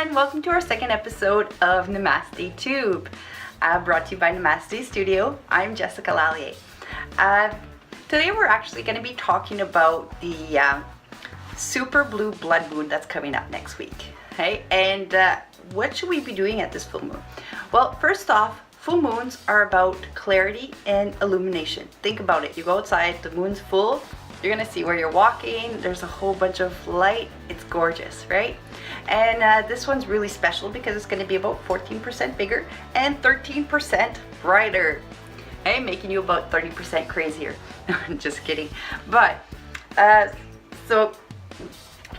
everyone, welcome to our second episode of Namaste Tube, brought to you by Namaste Studio. I'm Jessica Lallier. Today we're actually going to be talking about the super blue blood moon that's coming up next week. Okay, and what should we be doing at this full moon? Well, first off, full moons are about clarity and illumination. Think about it. You go outside, the moon's full, you're gonna see where you're walking, there's a whole bunch of light, it's gorgeous, right? And this one's really special because it's gonna be about 14% bigger and 13% brighter. Hey, making you about 30% crazier. Just kidding. But, so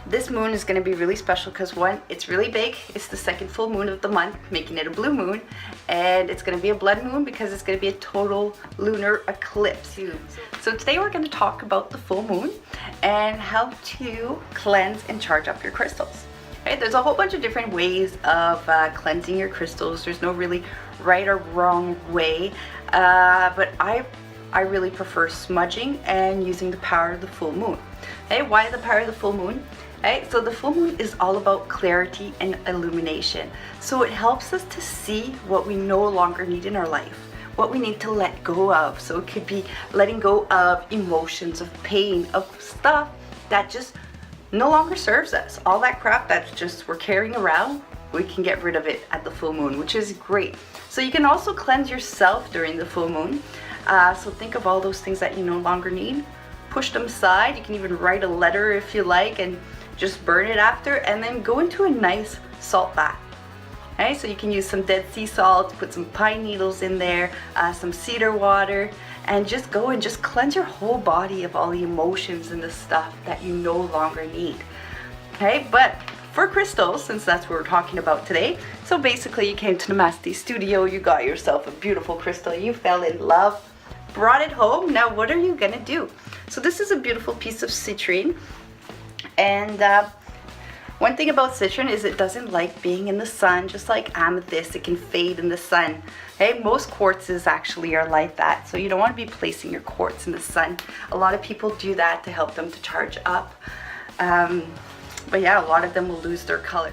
this moon is going to be really special because one, it's really big. It's the second full moon of the month, making it a blue moon. And it's going to be a blood moon because it's going to be a total lunar eclipse. So today we're going to talk about the full moon and how to cleanse and charge up your crystals. Okay, there's a whole bunch of different ways of cleansing your crystals. There's no really right or wrong way. But I really prefer smudging and using the power of the full moon. Okay, why the power of the full moon? Okay, so the full moon is all about clarity and illumination. So it helps us to see what we no longer need in our life, what we need to let go of. So it could be letting go of emotions, of pain, of stuff that just no longer serves us. All that crap that's just we're carrying around, we can get rid of it at the full moon, which is great. So you can also cleanse yourself during the full moon. So think of all those things that you no longer need. Push them aside. You can even write a letter if you like and just burn it after, and then go into a nice salt bath. Okay, so you can use some Dead Sea salt, put some pine needles in there, some cedar water, and just go and just cleanse your whole body of all the emotions and the stuff that you no longer need. Okay, but for crystals, since that's what we're talking about today, so basically you came to Namaste Studio, you got yourself a beautiful crystal, you fell in love, brought it home. Now what are you gonna do? So this is a beautiful piece of citrine, and one thing about citrine is it doesn't like being in the sun. Just like amethyst, it can fade in the sun. Okay, most quartzes actually are like that, so you don't want to be placing your quartz in the sun. A lot of people do that to help them to charge up, but yeah, a lot of them will lose their color.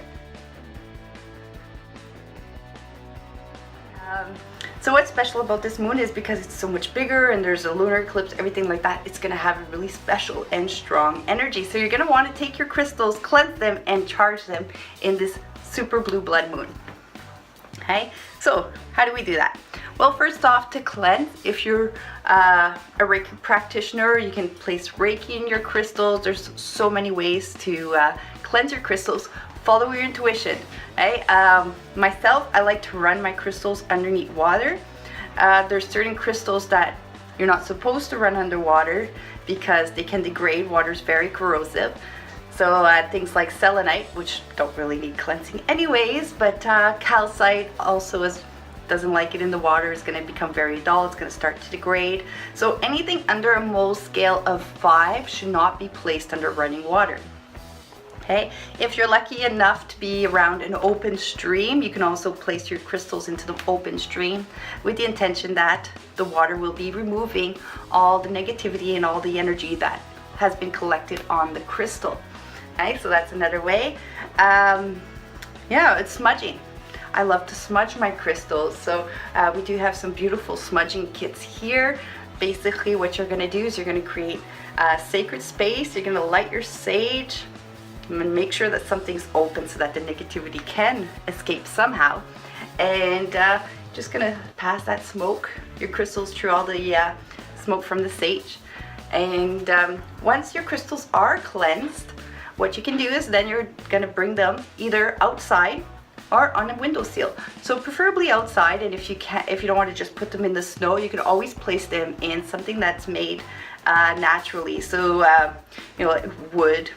So what's special about this moon is because it's so much bigger and there's a lunar eclipse, everything like that, it's going to have a really special and strong energy. So you're going to want to take your crystals, cleanse them, and charge them in this super blue blood moon. Okay, so how do we do that? Well, first off, to cleanse, if you're a Reiki practitioner, you can place Reiki in your crystals. There's so many ways to cleanse your crystals. Follow your intuition. Okay? Myself, I like to run my crystals underneath water. There's certain crystals that you're not supposed to run underwater because they can degrade. Water's very corrosive. So things like selenite, which don't really need cleansing anyways, but calcite also doesn't like it in the water, is going to become very dull, it's going to start to degrade. So anything under a mole scale of 5 should not be placed under running water. Okay, if you're lucky enough to be around an open stream, you can also place your crystals into the open stream with the intention that the water will be removing all the negativity and all the energy that has been collected on the crystal. Okay, so that's another way. Yeah, it's smudging. I love to smudge my crystals, so we do have some beautiful smudging kits here. Basically what you're going to do is you're going to create a sacred space. You're going to light your sage and make sure that something's open so that the negativity can escape somehow, and just gonna pass that smoke, your crystals, through all the smoke from the sage. And once your crystals are cleansed, what you can do is then you're gonna bring them either outside or on a windowsill. So preferably outside, and if you don't want to just put them in the snow, you can always place them in something that's made naturally. So you know, like wood,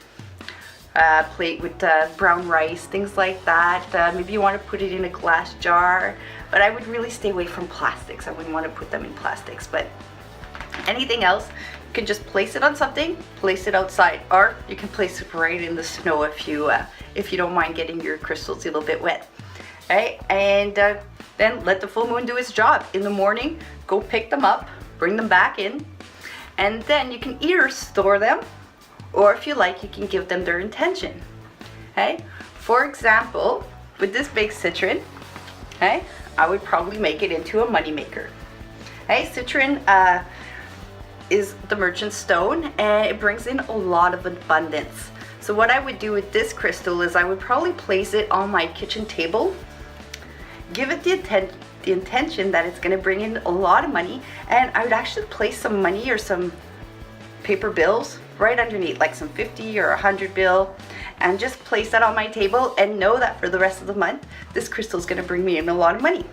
plate with brown rice, things like that. Maybe you want to put it in a glass jar, but I would really stay away from plastics. I wouldn't want to put them in plastics, but anything else, you can just place it on something, place it outside, or you can place it right in the snow if you don't mind getting your crystals a little bit wet. Okay, and then let the full moon do its job. In the morning, go pick them up, bring them back in, and then you can either store them, or if you like, you can give them their intention. Okay, for example, with this big citron, okay, I would probably make it into a money maker. Okay, citron is the merchant stone, and it brings in a lot of abundance. So what I would do with this crystal is I would probably place it on my kitchen table, give it the intention that it's going to bring in a lot of money, and I would actually place some money or some paper bills right underneath, like some 50 or 100 bill, and just place that on my table and know that for the rest of the month this crystal is going to bring me in a lot of money.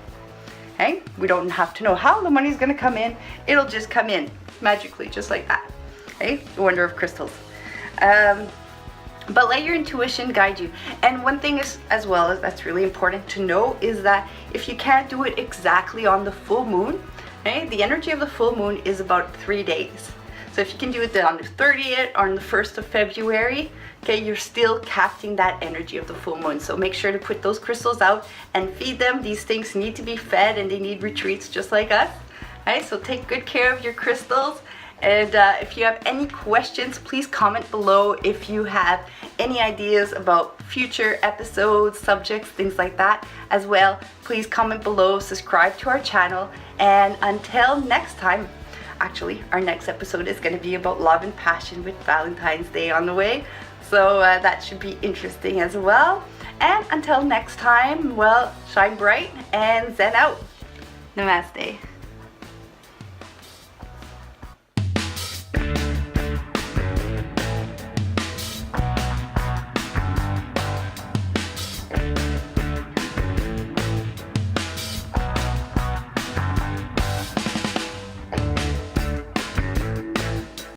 Okay, we don't have to know how the money is going to come in, it'll just come in magically, just like that. Okay, the wonder of crystals. But let your intuition guide you. And one thing is, as well, that's really important to know, is that if you can't do it exactly on the full moon, okay, the energy of the full moon is about 3 days. So if you can do it on the 30th or on the 1st of February, okay, you're still capturing that energy of the full moon. So make sure to put those crystals out and feed them. These things need to be fed, and they need retreats just like us. Okay, so take good care of your crystals. And if you have any questions, please comment below. If you have any ideas about future episodes, subjects, things like that as well, please comment below, subscribe to our channel. And until next time, actually, our next episode is going to be about love and passion with Valentine's Day on the way. So that should be interesting as well. And until next time, well, shine bright and Zen out. Namaste.